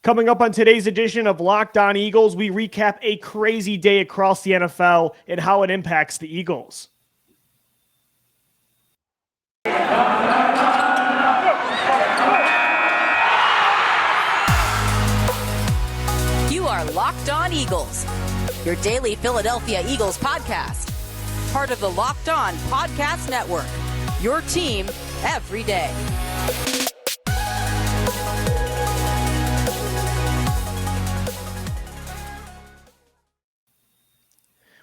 Coming up on today's edition of Locked On Eagles, we recap a crazy day across the NFL and how it impacts the Eagles. You are Locked On Eagles, your daily Philadelphia Eagles podcast. Part of the Locked On Podcast Network, your team every day.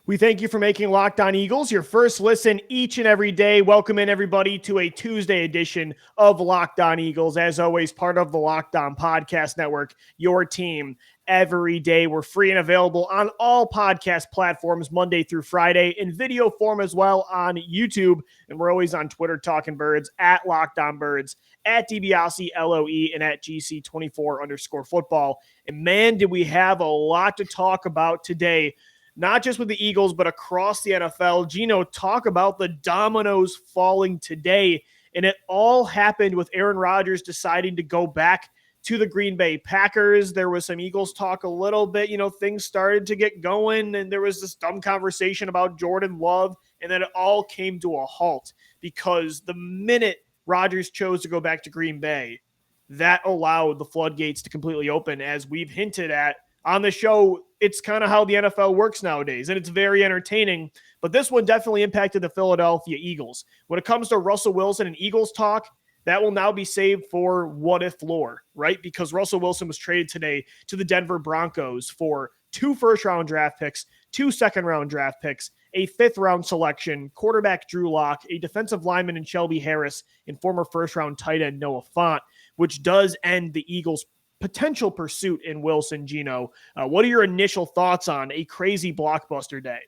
We thank you for making Locked On Eagles your first listen each and every day. Welcome in, everybody, to a Tuesday edition of Locked On Eagles. As always, part of the Locked On Podcast Network, your team every day. We're free and available on all podcast platforms Monday through Friday, in video form as well on YouTube. And we're always on Twitter, Talking Birds, at Locked On Birds, at DiBiase, LOE, and at GC24_football. And man, did we have a lot to talk about today. Not just with the Eagles, but across the NFL. Gino, talk about the dominoes falling today. And it all happened with Aaron Rodgers deciding to go back to the Green Bay Packers. There was some Eagles talk a little bit. Things started to get going, and there was this dumb conversation about Jordan Love. And then it all came to a halt because the minute Rodgers chose to go back to Green Bay, that allowed the floodgates to completely open, as we've hinted at on the show. It's kind of how the NFL works nowadays, and it's very entertaining. But this one definitely impacted the Philadelphia Eagles. When it comes to Russell Wilson and Eagles talk, that will now be saved for what if lore, right? Because Russell Wilson was traded today to the Denver Broncos for 2 first-round draft picks, 2 second-round draft picks, a 5th-round selection, quarterback Drew Lock, a defensive lineman in Shelby Harris, and former first-round tight end Noah Fant, which does end the Eagles' potential pursuit in Wilson. Gino, what are your initial thoughts on a crazy blockbuster day?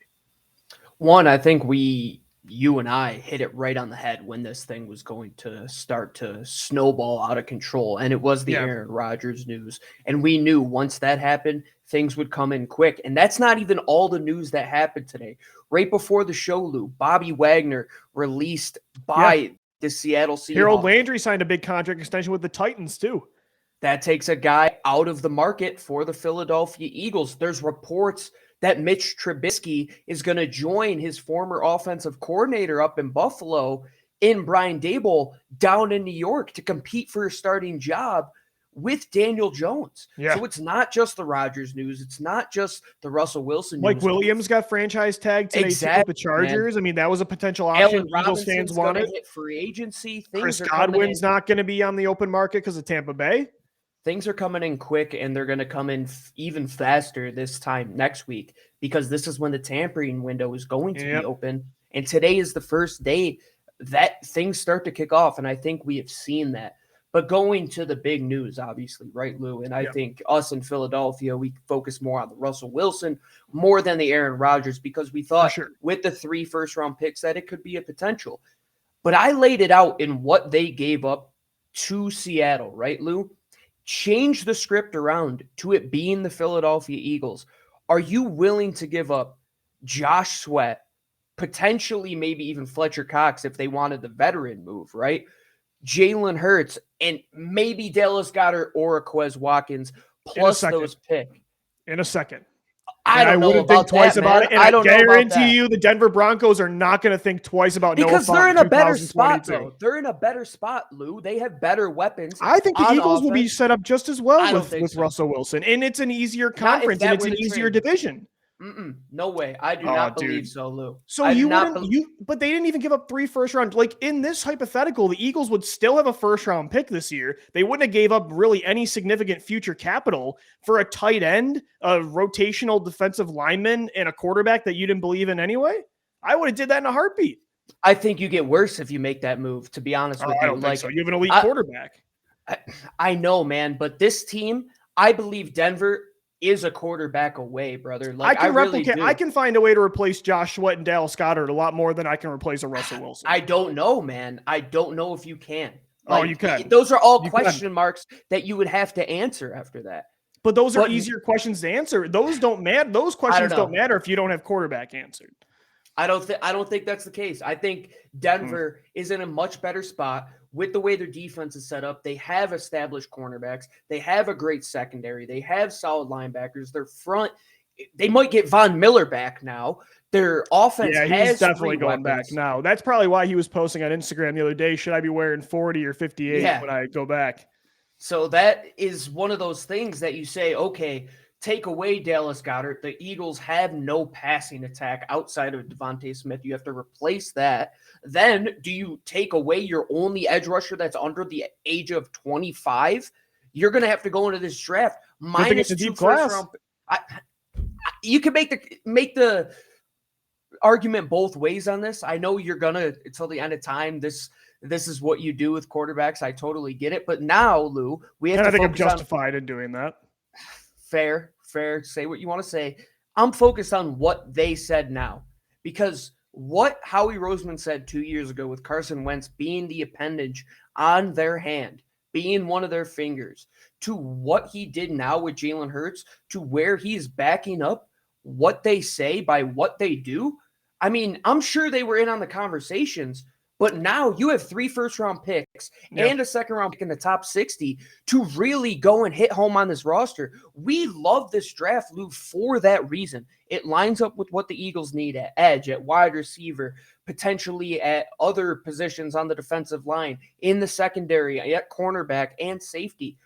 One, I think you and I hit it right on the head when this thing was going to start to snowball out of control. And it was the Aaron Rodgers news. And we knew once that happened, things would come in quick. And that's not even all the news that happened today. Right before the show, Lou, Bobby Wagner released by the Seattle Seahawks. Harold Landry signed a big contract extension with the Titans too. That takes a guy out of the market for the Philadelphia Eagles. There's reports that Mitch Trubisky is going to join his former offensive coordinator up in Buffalo, in Brian Daboll, down in New York to compete for a starting job with Daniel Jones. Yeah. So it's not just the Rodgers news. It's not just the Russell Wilson news. Mike Williams got franchise tagged today with the Chargers. Man. I mean, that was a potential option. Eagles fans wanted. Hit free agency. Chris Godwin's not going to be on the open market because of Tampa Bay. Things are coming in quick, and they're going to come in even faster this time next week, because this is when the tampering window is going to be open. And today is the first day that things start to kick off, and I think we have seen that. But going to the big news, obviously, right, Lou? And I think us in Philadelphia, we focus more on the Russell Wilson more than the Aaron Rodgers, because we thought with the 3 first-round picks that it could be a potential. But I laid it out in what they gave up to Seattle, right, Lou? Change the script around to it being the Philadelphia Eagles. Are you willing to give up Josh Sweat, potentially maybe even Fletcher Cox if they wanted the veteran move, right? Jalen Hurts, and maybe Dallas Goedert or Quez Watkins, plus those picks. In a second. I wouldn't think twice about it. And I guarantee you the Denver Broncos are not going to think twice about Noah Fant. Because they're in a better spot, though. They're in a better spot, Lou. They have better weapons. I think the Eagles will be set up just as well with Russell Wilson. And it's an easier conference, and it's an easier division. No way. I do not believe so, Lou. So but they didn't even give up 3 first round. Like in this hypothetical, the Eagles would still have a first round pick this year. They wouldn't have gave up really any significant future capital for a tight end, a rotational defensive lineman, and a quarterback that you didn't believe in anyway. I would have did that in a heartbeat. I think you get worse if you make that move, to be honest with you. I don't think so. You have an elite quarterback. I know, man, but this team, I believe Denver is a quarterback away, brother. Like, I can find a way to replace Josh Sweat and Dallas Goedert a lot more than I can replace a Russell Wilson. I don't know, man. I don't know if you can. You can. Those are all question marks that you would have to answer after that. But those are easier questions to answer. Those don't matter. Those questions don't matter if you don't have quarterback answered. I don't think that's the case. I think Denver is in a much better spot with the way their defense is set up, they have established cornerbacks. They have a great secondary. They have solid linebackers. Their front, they might get Von Miller back now. Their offense he's has definitely three going weapons. back now. That's probably why he was posting on Instagram the other day. Should I be wearing 40 or 58 when I go back? So that is one of those things that you say, okay, take away Dallas Goedert. The Eagles have no passing attack outside of Devontae Smith. You have to replace that. Then do you take away your only edge rusher that's under the age of 25? You're going to have to go into this draft minus 2 first round. You can make the argument both ways on this. I know you're going to, until the end of time, this is what you do with quarterbacks. I totally get it. But now, Lou, we have to focus on. I think I'm justified in doing that. Fair. Say what you want to say. I'm focused on what they said now, because what Howie Roseman said 2 years ago with Carson Wentz being the appendage on their hand, being one of their fingers, to what he did now with Jalen Hurts, to where he's backing up what they say by what they do. I mean, I'm sure they were in on the conversations, but now you have 3 first-round picks and a second-round pick in the top 60 to really go and hit home on this roster. We love this draft, Lou, for that reason. It lines up with what the Eagles need at edge, at wide receiver, potentially at other positions on the defensive line, in the secondary, at cornerback, and safety.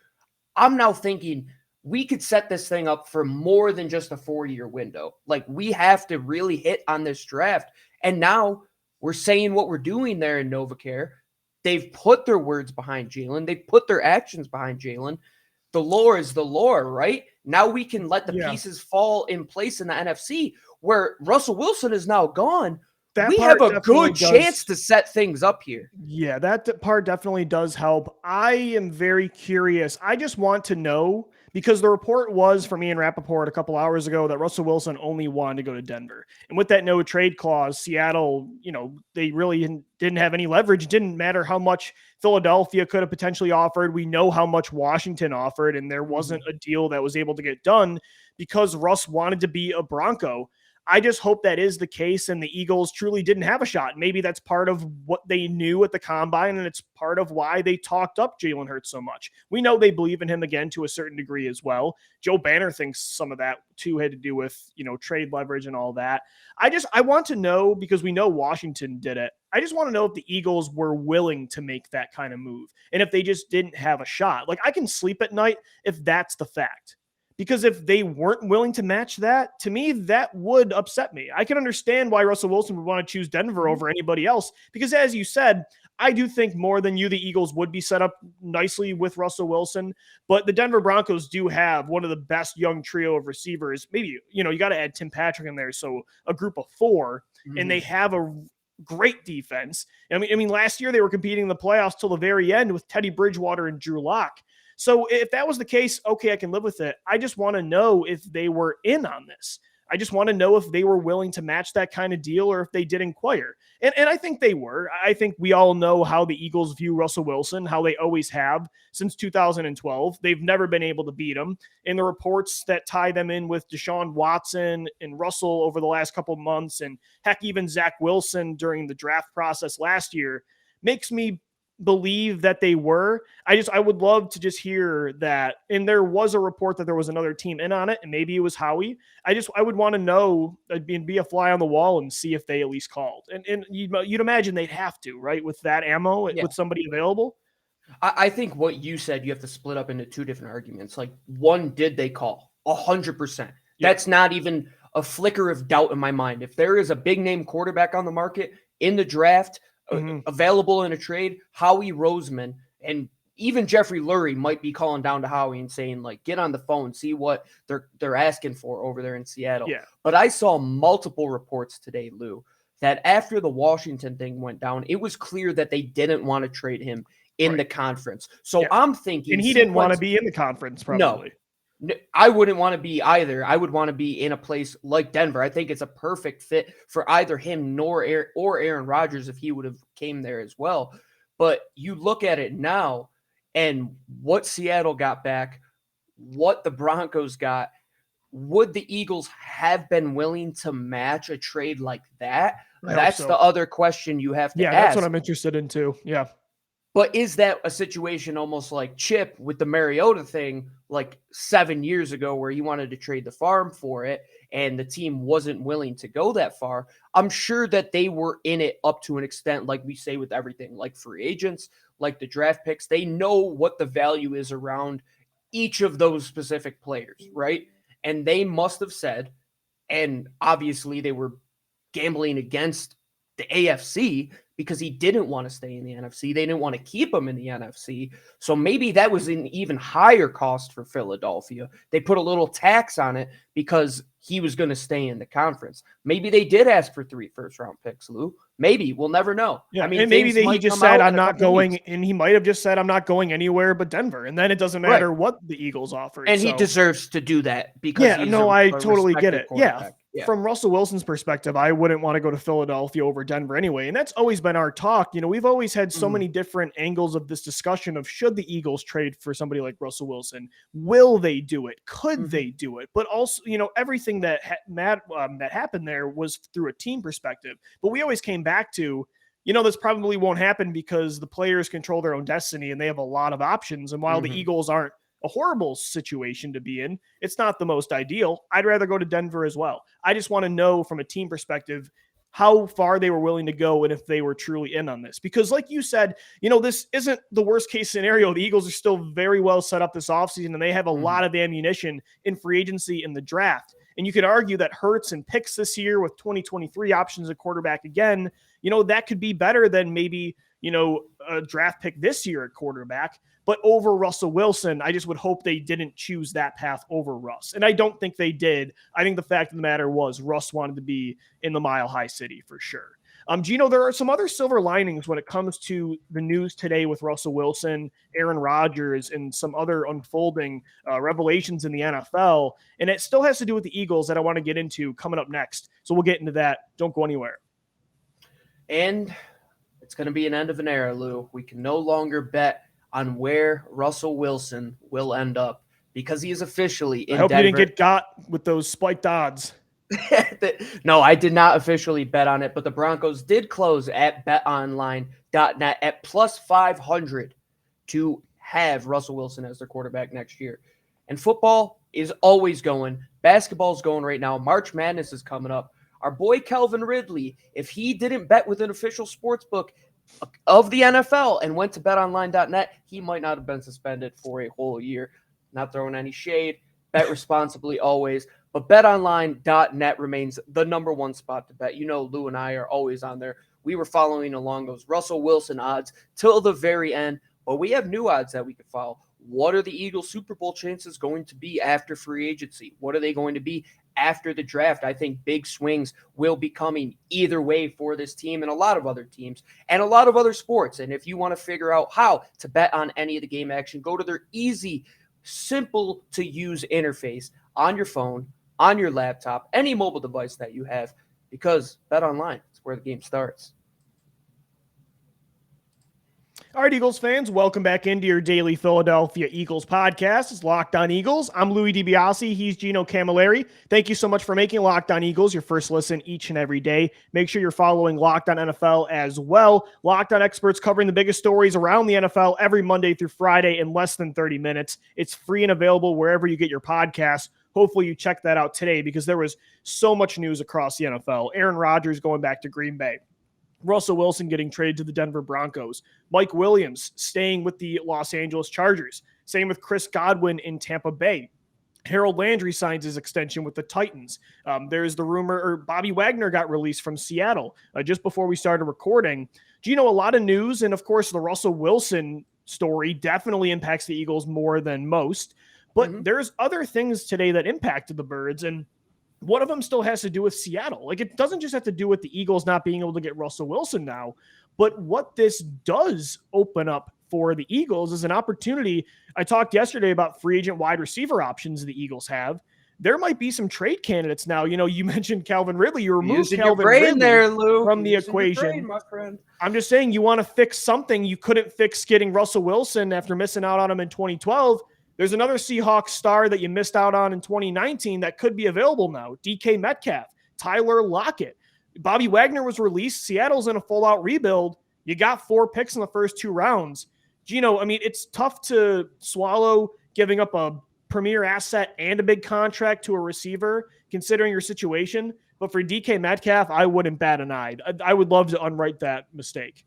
I'm now thinking we could set this thing up for more than just a 4-year window. Like, we have to really hit on this draft. And now we're saying what we're doing there in NovaCare. They've put their words behind Jalen. They've put their actions behind Jalen. The lore is the lore, right? Now we can let the pieces fall in place in the NFC, where Russell Wilson is now gone. We have a good chance to set things up here. Yeah, that part definitely does help. I am very curious. I just want to know, because the report was from Ian Rappaport a couple hours ago that Russell Wilson only wanted to go to Denver. And with that no trade clause, Seattle, they really didn't have any leverage. It didn't matter how much Philadelphia could have potentially offered. We know how much Washington offered, and there wasn't a deal that was able to get done because Russ wanted to be a Bronco. I just hope that is the case and the Eagles truly didn't have a shot. Maybe that's part of what they knew at the combine, and it's part of why they talked up Jalen Hurts so much. We know they believe in him again to a certain degree as well. Joe Banner thinks some of that too had to do with, trade leverage and all that. I want to know, because we know Washington did it. I just want to know if the Eagles were willing to make that kind of move and if they just didn't have a shot. Like, I can sleep at night if that's the fact. Because if they weren't willing to match that, to me, that would upset me. I can understand why Russell Wilson would want to choose Denver over anybody else. Because as you said, I do think more than you, the Eagles would be set up nicely with Russell Wilson. But the Denver Broncos do have one of the best young trio of receivers. Maybe, you got to add Tim Patrick in there. So a group of 4, and they have a great defense. I mean, last year they were competing in the playoffs till the very end with Teddy Bridgewater and Drew Lock. So if that was the case, okay, I can live with it. I just want to know if they were in on this. I just want to know if they were willing to match that kind of deal or if they did inquire. And I think they were. I think we all know how the Eagles view Russell Wilson, how they always have since 2012. They've never been able to beat him. And the reports that tie them in with DeShaun Watson and Russell over the last couple of months, and heck, even Zach Wilson during the draft process last year, makes me believe that they were. I would love to just hear that. And there was a report that there was another team in on it, and maybe it was Howie. I would want to know and be a fly on the wall and see if they at least called. And you'd imagine they'd have to, right? With that ammo, with somebody available. I think what you said, you have to split up into 2 different arguments. Like, one, did they call? 100%. That's not even a flicker of doubt in my mind. If there is a big name quarterback on the market in the draft, available in a trade, Howie Roseman and even Jeffrey Lurie might be calling down to Howie and saying, like, get on the phone, see what they're asking for over there in Seattle. Yeah. But I saw multiple reports today, Lou, that after the Washington thing went down, it was clear that they didn't want to trade him in the conference. So I'm thinking, and he didn't want to be in the conference, probably. No, I wouldn't want to be either. I would want to be in a place like Denver. I think it's a perfect fit for either him or Aaron Rodgers if he would have came there as well. But you look at it now and what Seattle got back, what the Broncos got, would the Eagles have been willing to match a trade like that? That's the other question you have to ask. Yeah, that's what I'm interested in too. Yeah. But is that a situation almost like Chip with the Mariota thing, like 7 years ago, where he wanted to trade the farm for it and the team wasn't willing to go that far? I'm sure that they were in it up to an extent, like we say with everything, like free agents, like the draft picks. They know what the value is around each of those specific players, right? And they must have said, and obviously they were gambling against the AFC because he didn't want to stay in the NFC. They didn't want to keep him in the NFC. So maybe that was an even higher cost for Philadelphia. They put a little tax on it because he was going to stay in the conference. Maybe they did ask for 3 first-round picks, Lou. Maybe. We'll never know. Yeah, I mean, and maybe he just said, I'm not going, and he might have just said, I'm not going anywhere but Denver. And then it doesn't matter what the Eagles offer. And he deserves to do that because I totally get it. Yeah. Yeah. From Russell Wilson's perspective, I wouldn't want to go to Philadelphia over Denver anyway. And that's always been our talk. You know, we've always had so many different angles of this discussion of should the Eagles trade for somebody like Russell Wilson? Will they do it? Could they do it? But also, you know, everything that that happened there was through a team perspective. But we always came back to, you know, this probably won't happen because the players control their own destiny and they have a lot of options. And while the Eagles aren't a horrible situation to be in, it's not the most ideal. I'd rather go to Denver as well. I just want to know from a team perspective how far they were willing to go and if they were truly in on this. Because like you said, you know, this isn't the worst case scenario. The Eagles are still very well set up this offseason and they have a lot of ammunition in free agency in the draft. And you could argue that Hurts and picks this year with 2023 options at quarterback again, you know, that could be better than maybe, you know, a draft pick this year at quarterback. But over Russell Wilson, I just would hope they didn't choose that path over Russ. And I don't think they did. I think the fact of the matter was Russ wanted to be in the Mile High City for sure. Gino, there are some other silver linings when it comes to the news today with Russell Wilson, Aaron Rodgers, and some other unfolding revelations in the NFL. And it still has to do with the Eagles that I want to get into coming up next. So we'll get into that. Don't go anywhere. And it's going to be an end of an era, Lou. We can no longer bet on where Russell Wilson will end up because he is officially in Denver. I hope you didn't get got with those spiked odds. No, I did not officially bet on it, but the Broncos did close at betonline.net at plus 500 to have Russell Wilson as their quarterback next year. And football is always going. Basketball is going right now. March Madness is coming up. Our boy Calvin Ridley, if he didn't bet with an official sports book of the NFL and went to betonline.net, he might not have been suspended for a whole year. Not throwing any shade. Bet responsibly always. But betonline.net remains the number one spot to bet. You know, Lou and I are always on there. We were following along those Russell Wilson odds till the very end, but we have new odds that we could follow. What are the Eagles' Super Bowl chances going to be after free agency? What are they going to be after the draft? I think big swings will be coming either way for this team and a lot of other teams and a lot of other sports. And if you want to figure out how to bet on any of the game action, go to their easy, simple to use interface on your phone, on your laptop, any mobile device that you have, because BetOnline is where the game starts. All right, Eagles fans, welcome back into your daily Philadelphia Eagles podcast. It's Locked On Eagles. I'm Louis DiBiase. He's Gino Camilleri. Thank you so much for making Locked On Eagles your first listen each and every day. Make sure you're following Locked On NFL as well. Locked On experts covering the biggest stories around the NFL every Monday through Friday in less than 30 minutes. It's free and available wherever you get your podcasts. Hopefully you check that out today because there was so much news across the NFL. Aaron Rodgers going back to Green Bay. Russell Wilson getting traded to the Denver Broncos. Mike Williams staying with the Los Angeles Chargers. Same with Chris Godwin in Tampa Bay. Harold Landry signs his extension with the Titans. There's the rumor, or Bobby Wagner got released from Seattle just before we started recording. Do you know a lot of news? And of course, the Russell Wilson story definitely impacts the Eagles more than most. But there's other things today that impacted the Birds, and one of them still has to do with Seattle. Like, it doesn't just have to do with the Eagles not being able to get Russell Wilson now, but what this does open up for the Eagles is an opportunity. I talked yesterday about free agent wide receiver options the Eagles have. There might be some trade candidates now. You know, you mentioned Calvin Ridley. You removed Calvin Ridley there, Lou, from the equation. Brain, my friend. I'm just saying, you want to fix something. You couldn't fix getting Russell Wilson after missing out on him in 2012. There's another Seahawks star that you missed out on in 2019 that could be available now. DK Metcalf, Tyler Lockett. Bobby Wagner was released. Seattle's in a full-out rebuild. You got 4 picks in the first 2 rounds. Gino, I mean, it's tough to swallow giving up a premier asset and a big contract to a receiver, considering your situation. But for DK Metcalf, I wouldn't bat an eye. I would love to unwrite that mistake.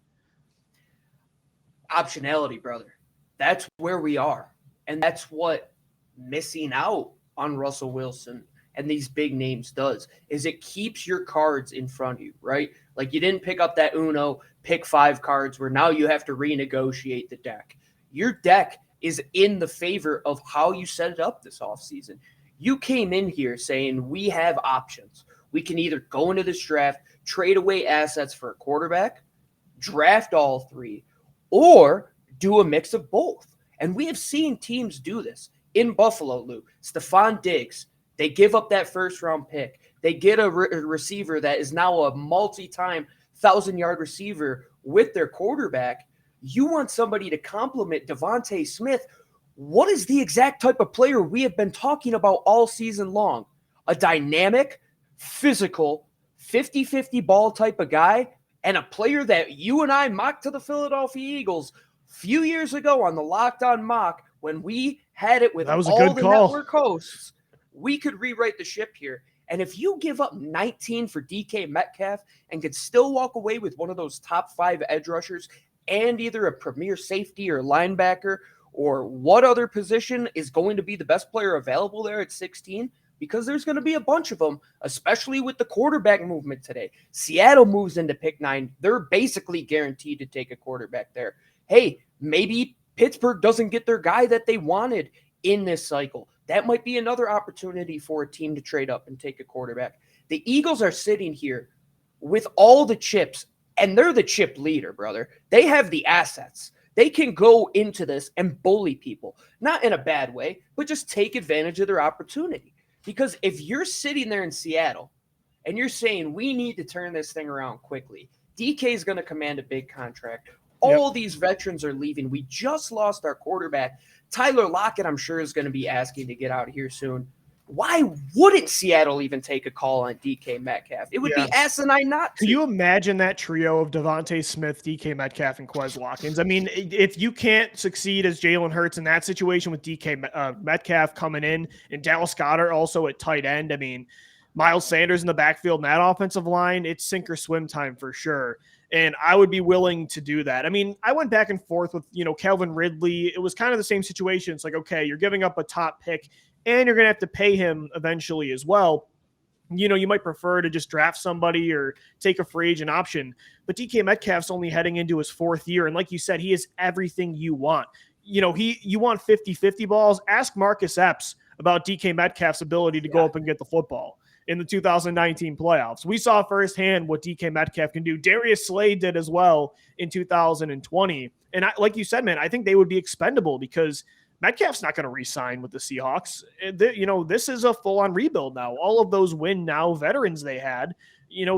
Optionality, brother. That's where we are. And that's what missing out on Russell Wilson and these big names does, is it keeps your cards in front of you, right? Like you didn't pick up that Uno, pick 5 cards where now you have to renegotiate the deck. Your deck is in the favor of how you set it up this offseason. You came in here saying we have options. We can either go into this draft, trade away assets for a quarterback, draft all 3, or do a mix of both. And we have seen teams do this. In Buffalo, Lou, Stephon Diggs, they give up that first-round pick. They get a receiver that is now a multi-time 1,000-yard receiver with their quarterback. You want somebody to complement Devontae Smith. What is the exact type of player we have been talking about all season long? A dynamic, physical, 50-50 ball type of guy, and a player that you and I mocked to the Philadelphia Eagles a few years ago on the Locked On Mock when we had it with all the network hosts. We could rewrite the ship here. And if you give up 19 for DK Metcalf and could still walk away with one of those top 5 edge rushers and either a premier safety or linebacker or what other position is going to be the best player available there at 16, because there's going to be a bunch of them, especially with the quarterback movement today. Seattle moves into pick 9. They're basically guaranteed to take a quarterback there. Hey, maybe Pittsburgh doesn't get their guy that they wanted in this cycle. That might be another opportunity for a team to trade up and take a quarterback. The Eagles are sitting here with all the chips, and they're the chip leader, brother. They have the assets. They can go into this and bully people, not in a bad way, but just take advantage of their opportunity. Because if you're sitting there in Seattle and you're saying we need to turn this thing around quickly, DK is going to command a big contract. All these veterans are leaving. We just lost our quarterback. Tyler Lockett, I'm sure, is going to be asking to get out of here soon. Why wouldn't Seattle even take a call on DK Metcalf? It would be asinine not to. Can you imagine that trio of Devontae Smith, DK Metcalf, and Quez Watkins? I mean, if you can't succeed as Jalen Hurts in that situation with DK Metcalf coming in and Dallas Goedert also at tight end, I mean, Miles Sanders in the backfield and that offensive line, it's sink or swim time for sure. And I would be willing to do that. I mean, I went back and forth with, Calvin Ridley. It was kind of the same situation. It's like, okay, you're giving up a top pick and you're going to have to pay him eventually as well. You might prefer to just draft somebody or take a free agent option. But DK Metcalf's only heading into his 4th year. And like you said, he is everything you want. You want 50-50 balls. Ask Marcus Epps about DK Metcalf's ability to go up and get the football in the 2019 playoffs. We saw firsthand what DK Metcalf can do. Darius Slade did as well in 2020. And like you said, man, I think they would be expendable because Metcalf's not going to re-sign with the Seahawks. This is a full-on rebuild now. All of those win now veterans they had,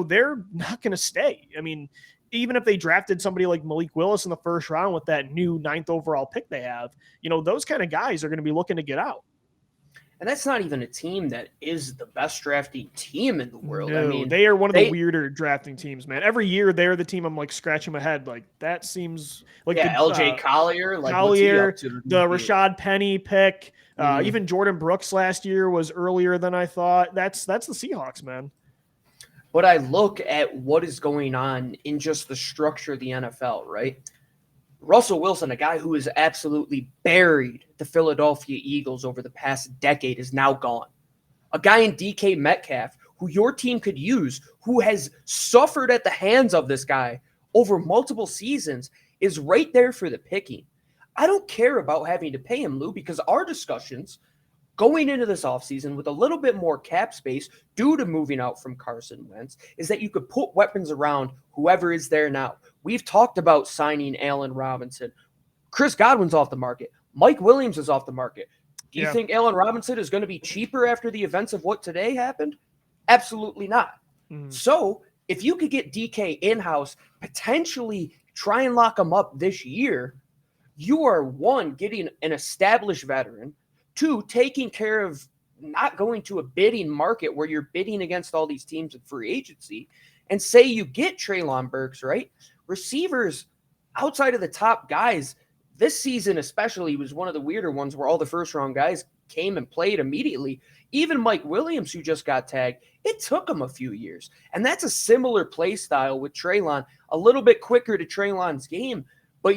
they're not going to stay. I mean, even if they drafted somebody like Malik Willis in the first round with that new 9th overall pick they have, those kind of guys are going to be looking to get out. And that's not even a team that is the best drafting team in the world. No, I mean, they are one of the weirder drafting teams, man. Every year they're the team I'm like scratching my head. Like that seems like LJ Collier, the Rashad Penny pick, even Jordan Brooks last year was earlier than I thought. That's the Seahawks, man. But I look at what is going on in just the structure of the NFL, right? Russell Wilson, a guy who has absolutely buried the Philadelphia Eagles over the past decade, is now gone. A guy in DK Metcalf, who your team could use, who has suffered at the hands of this guy over multiple seasons, is right there for the picking. I don't care about having to pay him, Lou, because our discussions going into this offseason with a little bit more cap space due to moving out from Carson Wentz is that you could put weapons around whoever is there now. We've talked about signing Allen Robinson. Chris Godwin's off the market. Mike Williams is off the market. Do you think Allen Robinson is going to be cheaper after the events of what today happened? Absolutely not. So if you could get DK in-house, potentially try and lock him up this year, you are, 1, getting an established veteran, 2, taking care of not going to a bidding market where you're bidding against all these teams in free agency. And say you get Treylon Burks, right? Receivers outside of the top guys, this season especially was one of the weirder ones where all the first-round guys came and played immediately. Even Mike Williams, who just got tagged, it took him a few years. And that's a similar play style with Treylon, a little bit quicker to Treylon's game, but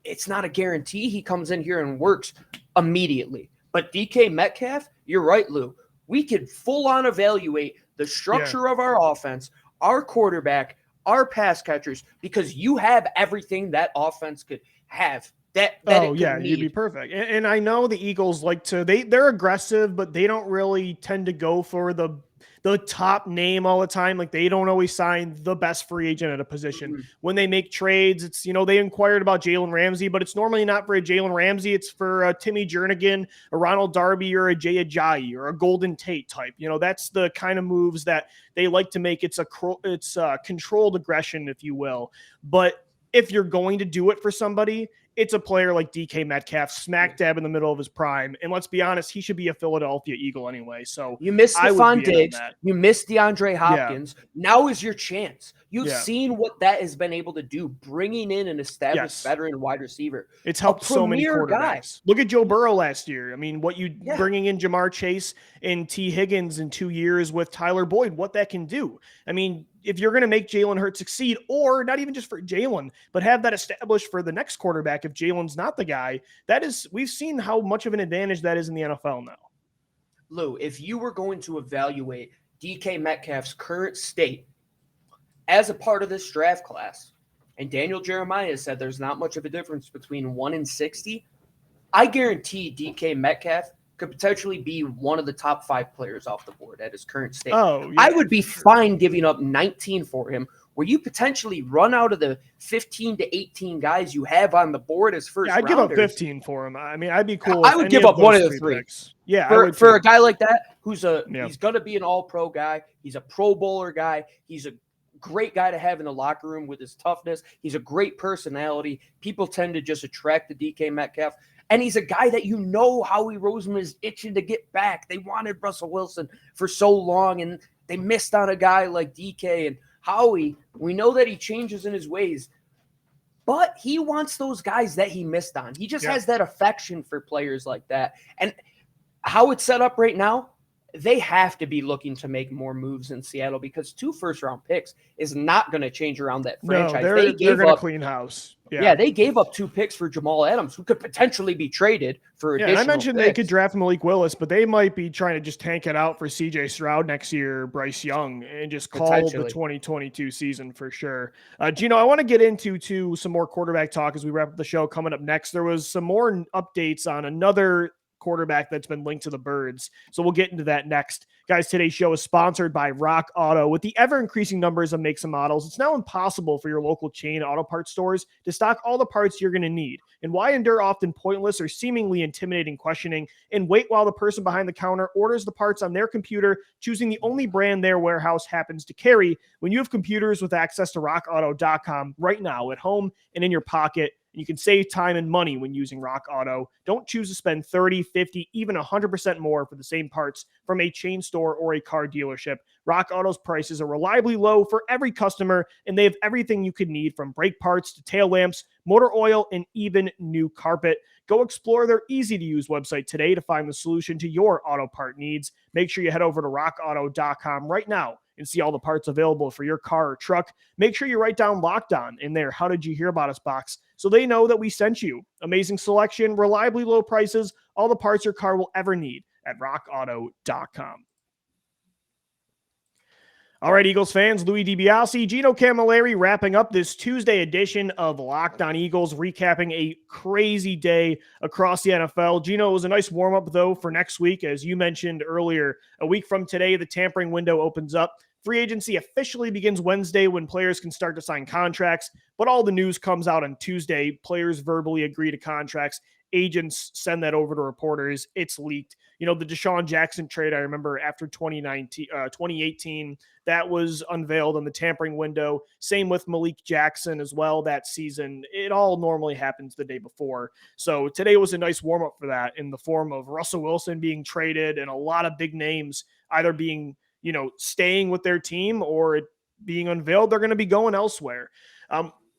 it's not a guarantee he comes in here and works immediately. But DK Metcalf, you're right, Lou. We could full-on evaluate the structure of our offense, our quarterback, our pass catchers, because you have everything that offense could have. You'd be perfect. And I know the Eagles like to, they're aggressive, but they don't really tend to go for the top name all the time. Like they don't always sign the best free agent at a position. Mm-hmm. When they make trades, it's, they inquired about Jalen Ramsey, but it's normally not for a Jalen Ramsey. It's for a Timmy Jernigan, a Ronald Darby, or a Jay Ajayi, or a Golden Tate type. That's the kind of moves that they like to make. It's a controlled aggression, if you will. But if you're going to do it for somebody, it's a player like DK Metcalf, smack dab in the middle of his prime. And let's be honest, he should be a Philadelphia Eagle anyway. So you missed Stephon Diggs. You missed DeAndre Hopkins. Yeah. Now is your chance. You've seen what that has been able to do, bringing in an established veteran wide receiver. It's helped so many quarterbacks. Guy. Look at Joe Burrow last year. I mean, bringing in Jamar Chase and T. Higgins in 2 years with Tyler Boyd, what that can do. I mean, if you're going to make Jalen Hurts succeed, or not even just for Jalen, but have that established for the next quarterback, if Jalen's not the guy, we've seen how much of an advantage that is in the NFL now. Lou, if you were going to evaluate DK Metcalf's current state as a part of this draft class, and Daniel Jeremiah said there's not much of a difference between 1 and 60, I guarantee DK Metcalf could potentially be one of the top 5 players off the board at his current state. I would be fine giving up 19 for him, where you potentially run out of the 15 to 18 guys you have on the board as first rounders. I'd give up 15 for him. I mean, I'd be cool. I would give up one of the 3. Picks. Yeah, for a guy like that, he's going to be an all-pro guy. He's a Pro Bowler guy. He's a great guy to have in the locker room with his toughness. He's a great personality. People tend to just attract to DK Metcalf. And he's a guy that Howie Roseman is itching to get back. They wanted Russell Wilson for so long, and they missed on a guy like DK. And Howie, we know that he changes in his ways, but he wants those guys that he missed on. He just has that affection for players like that. And how it's set up right now, they have to be looking to make more moves in Seattle, because 2 first-round picks is not going to change around that franchise. No, they're going to clean house. Yeah, they gave up 2 picks for Jamal Adams, who could potentially be traded for additional I mentioned picks. They could draft Malik Willis, but they might be trying to just tank it out for C.J. Stroud next year, Bryce Young, and just call the 2022 season for sure. Gino, I want to get into some more quarterback talk as we wrap up the show. Coming up next, there was some more updates on another quarterback that's been linked to the Birds. So we'll get into that next. Guys, today's show is sponsored by Rock Auto. With the ever-increasing numbers of makes and models, it's now impossible for your local chain auto parts stores to stock all the parts you're going to need. And why endure often pointless or seemingly intimidating questioning and wait while the person behind the counter orders the parts on their computer, choosing the only brand their warehouse happens to carry, when you have computers with access to rockauto.com right now at home and in your pocket? And you can save time and money when using Rock Auto. Don't choose to spend 30, 50, even 100% more for the same parts from a chain store or a car dealership. Rock Auto's prices are reliably low for every customer, and they have everything you could need, from brake parts to tail lamps, motor oil, and even new carpet. Go explore their easy-to-use website today to find the solution to your auto part needs. Make sure you head over to rockauto.com right now and see all the parts available for your car or truck. Make sure you write down Locked On in their "How did you hear about us" box, so they know that we sent you. Amazing selection, reliably low prices, all the parts your car will ever need at rockauto.com. All right, Eagles fans, Louis DiBiase, Gino Camilleri wrapping up this Tuesday edition of Locked On Eagles, recapping a crazy day across the NFL. Gino, it was a nice warm-up, though, for next week. As you mentioned earlier, a week from today, the tampering window opens up. Free agency officially begins Wednesday, when players can start to sign contracts, but all the news comes out on Tuesday. Players verbally agree to contracts. Agents send that over to reporters. It's leaked. The DeShaun Jackson trade, I remember after 2018, that was unveiled in the tampering window. Same with Malik Jackson as well that season. It all normally happens the day before. So today was a nice warm-up for that, in the form of Russell Wilson being traded and a lot of big names either being, staying with their team or it being unveiled they're going to be going elsewhere.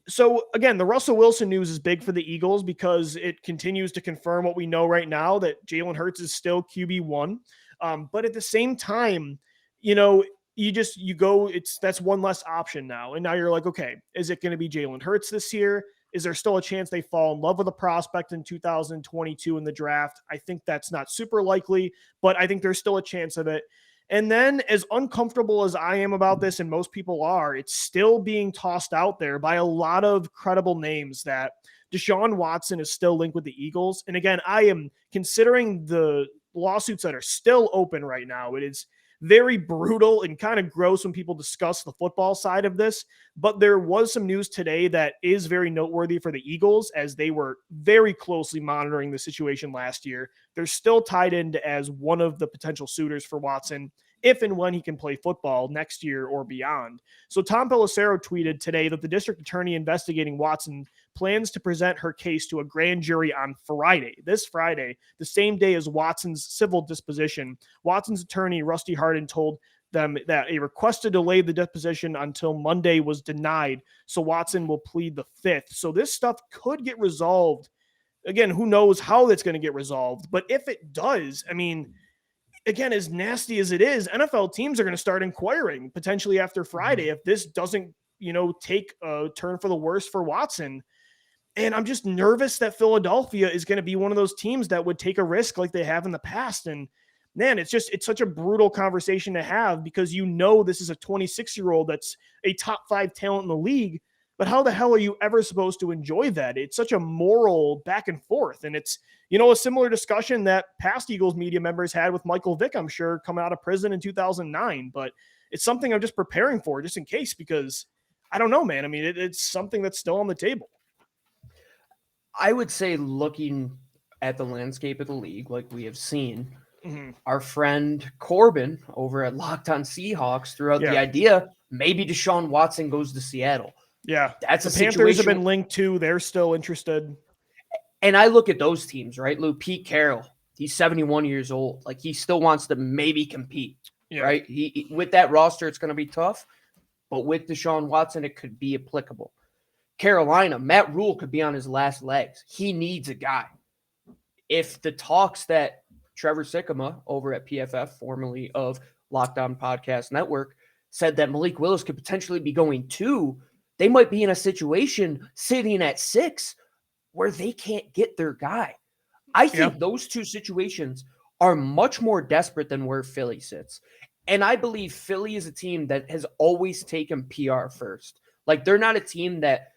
So again, the Russell Wilson news is big for the Eagles because it continues to confirm what we know right now, that Jalen Hurts is still QB1. But at the same time, you know, that's one less option now. And now you're like, okay, is it going to be Jalen Hurts this year? Is there still a chance they fall in love with a prospect in 2022 in the draft? I think that's not super likely, but I think there's still a chance of it. And then, as uncomfortable as I am about this, and most people are, it's still being tossed out there by a lot of credible names that DeShaun Watson is still linked with the Eagles. And again, I am considering the lawsuits that are still open right now. It is very brutal and kind of gross when people discuss the football side of this. But there was some news today that is very noteworthy for the Eagles, as they were very closely monitoring the situation last year. They're still tied into as one of the potential suitors for Watson if and when he can play football next year or beyond. So Tom Pelissero tweeted today that the district attorney investigating Watson plans to present her case to a grand jury on this Friday, the same day as Watson's civil disposition. Watson's attorney, Rusty Hardin, told them that a request to delay the deposition until Monday was denied, so Watson will plead the 5th. So this stuff could get resolved. Again, who knows how that's going to get resolved, but if it does, I mean, again, as nasty as it is, NFL teams are going to start inquiring potentially after Friday if this doesn't, take a turn for the worse for Watson. And I'm just nervous that Philadelphia is going to be one of those teams that would take a risk like they have in the past. And man, it's such a brutal conversation to have, because this is a 26-year-old that's a top 5 talent in the league. But how the hell are you ever supposed to enjoy that? It's such a moral back and forth. And it's, a similar discussion that past Eagles media members had with Michael Vick, I'm sure, coming out of prison in 2009. But it's something I'm just preparing for just in case, because I don't know, man. I mean, it's something that's still on the table. I would say, looking at the landscape of the league, like we have seen, our friend Corbin over at Locked On Seahawks threw out the idea maybe Deshaun Watson goes to Seattle. Yeah, that's the Panthers have been linked to. They're still interested. And I look at those teams, right? Pete Carroll, he's 71 years old. Like, he still wants to maybe compete, right? He with that roster, it's going to be tough. But with Deshaun Watson, it could be applicable. Carolina, Matt Rule could be on his last legs. He needs a guy. If the talks that Trevor Sikkema over at PFF, formerly of Locked On Podcast Network, said that Malik Willis could potentially be going to, they might be in a situation sitting at 6 where they can't get their guy. I think those two situations are much more desperate than where Philly sits. And I believe Philly is a team that has always taken PR first. Like, they're not a team that,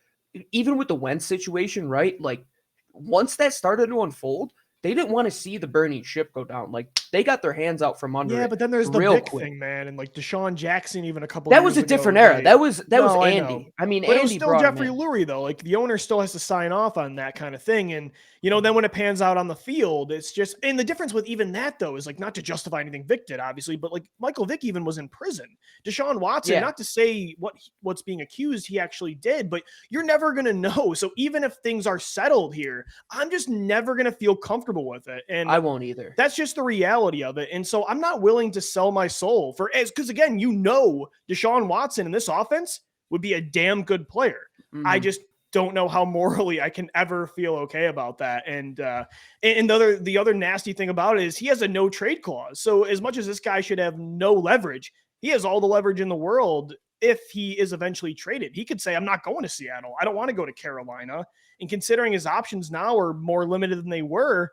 even with the Wentz situation, right? Like, once that started to unfold, they didn't want to see the burning ship go down. Like, they got their hands out from under it. Yeah, but then there's the Vic thing, man, and like Deshaun Jackson even a couple that years was a ago, different era. That was Andy. I mean, but Andy it was still brought Jeffrey Lurie, though. Like, the owner still has to sign off on that kind of thing. And, then when it pans out on the field, it's just, and the difference with even that, though, is like, not to justify anything Vic did, obviously, but like Michael Vick even was in prison. Deshaun Watson, not to say what's being accused he actually did, but you're never going to know. So even if things are settled here, I'm just never going to feel comfortable with it. And I won't either. That's just the reality of it. And so I'm not willing to sell my soul because again, Deshaun Watson in this offense would be a damn good player. I just don't know how morally I can ever feel okay about that. And the other nasty thing about it is he has a no trade clause. So as much as this guy should have no leverage, he has all the leverage in the world. If he is eventually traded, he could say, I'm not going to Seattle. I don't want to go to Carolina. And considering his options now are more limited than they were,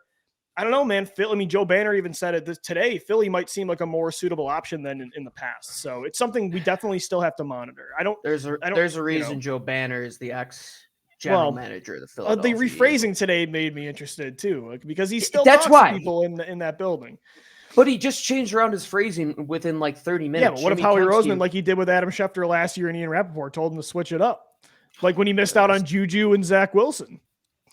I don't know, man. Joe Banner even said it today. Philly might seem like a more suitable option than in the past. So it's something we definitely still have to monitor. There's a reason Joe Banner is the ex-general manager of the Philadelphia. The rephrasing today made me interested too, because he still talks to people in that building. But he just changed around his phrasing within like 30 minutes. Yeah, but what if Howie Roseman, like he did with Adam Schefter last year and Ian Rappaport, told him to switch it up? Like when he missed out on Juju and Zach Wilson.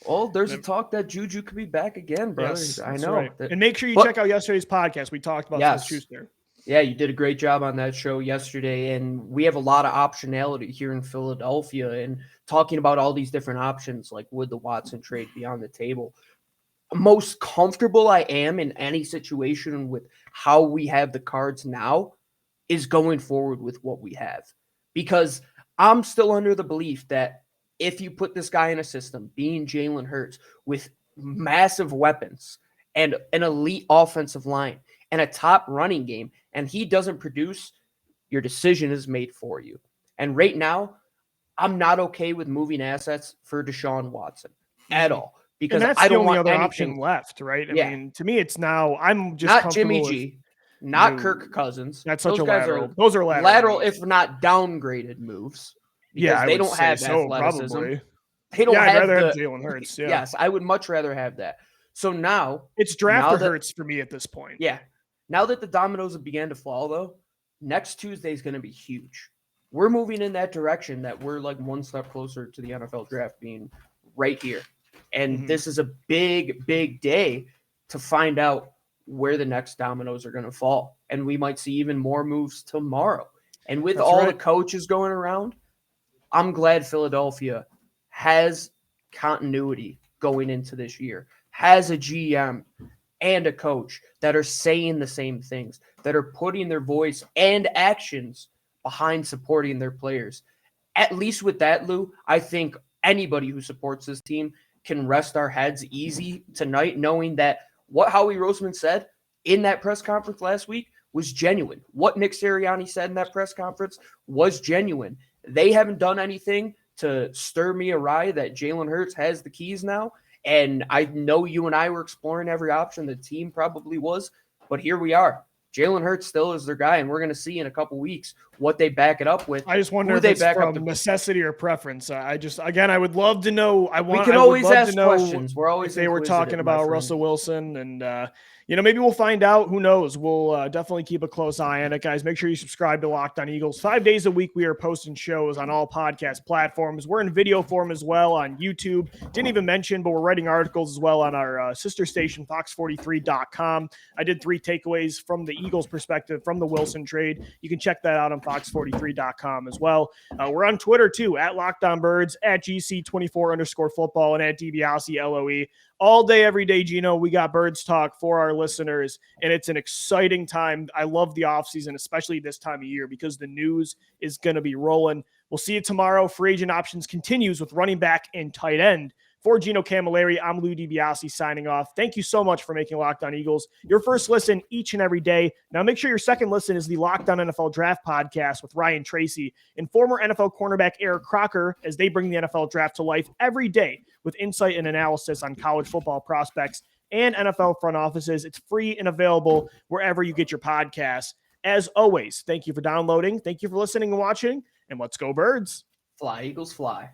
Well, there's a talk that Juju could be back again, brother. Yes, I know. Right. And make sure you check out yesterday's podcast. We talked about those shoes there. Yeah, you did a great job on that show yesterday. And we have a lot of optionality here in Philadelphia and talking about all these different options, like would the Watson trade be on the table? Most comfortable I am in any situation with how we have the cards now is going forward with what we have. Because I'm still under the belief that if you put this guy in a system, being Jalen Hurts, with massive weapons and an elite offensive line and a top running game, and he doesn't produce, your decision is made for you. And right now, I'm not okay with moving assets for DeShaun Watson at all, because and that's I the don't only want other anything option left, right? Yeah. I mean, to me, it's now I'm just not comfortable Jimmy with G, not No. Kirk Cousins. That's such Those a guys lateral. are Those are lateral, moves. if not downgraded moves. Because Yeah, I they would don't say have so, athleticism. probably. They don't Yeah, I'd have rather the have Jalen Hurts. Yeah. Yes, I would much rather have that. So now It's draft now or that- Hurts for me at this point. Yeah. Now that the dominoes have began to fall, though, next Tuesday is going to be huge. We're moving in that direction, that we're like one step closer to the NFL draft being right here. And this is a big, big day to find out where the next dominoes are going to fall. And we might see even more moves tomorrow. And with That's all right. the coaches going around, I'm glad Philadelphia has continuity going into this year, has a GM and a coach that are saying the same things, that are putting their voice and actions behind supporting their players. At least with that, Lou, I think anybody who supports this team can rest our heads easy tonight, knowing that what Howie Roseman said in that press conference last week was genuine. What Nick Sirianni said in that press conference was genuine. They haven't done anything to stir me awry that Jalen Hurts has the keys now. And I know you and I were exploring every option. The team probably was, but here we are. Jalen Hurts still is their guy, and we're going to see in a couple weeks what they back it up with. I just wonder if it's from necessity or preference. I would love to know. We can always ask questions. We're always if they were talking about Russell Wilson, and maybe we'll find out. Who knows? We'll definitely keep a close eye on it, guys. Make sure you subscribe to Locked On Eagles. 5 days a week, we are posting shows on all podcast platforms. We're in video form as well on YouTube. Didn't even mention, but we're writing articles as well on our sister station, fox43.com. I did 3 takeaways from the Eagles' perspective from the Wilson trade. You can check that out on fox43.com as well. We're on Twitter too, at Locked On Birds, at GC24_football, and at DiBiase LOE. All day, every day, Gino, we got Birds Talk for our listeners, and it's an exciting time. I love the offseason, especially this time of year, because the news is going to be rolling. We'll see you tomorrow. Free agent options continues with running back and tight end. For Gino Camilleri, I'm Lou DiBiase signing off. Thank you so much for making Locked On Eagles your first listen each and every day. Now make sure your second listen is the Locked On NFL Draft Podcast with Ryan Tracy and former NFL cornerback Eric Crocker, as they bring the NFL Draft to life every day with insight and analysis on college football prospects and NFL front offices. It's free and available wherever you get your podcasts. As always, thank you for downloading. Thank you for listening and watching. And let's go Birds. Fly, Eagles, fly.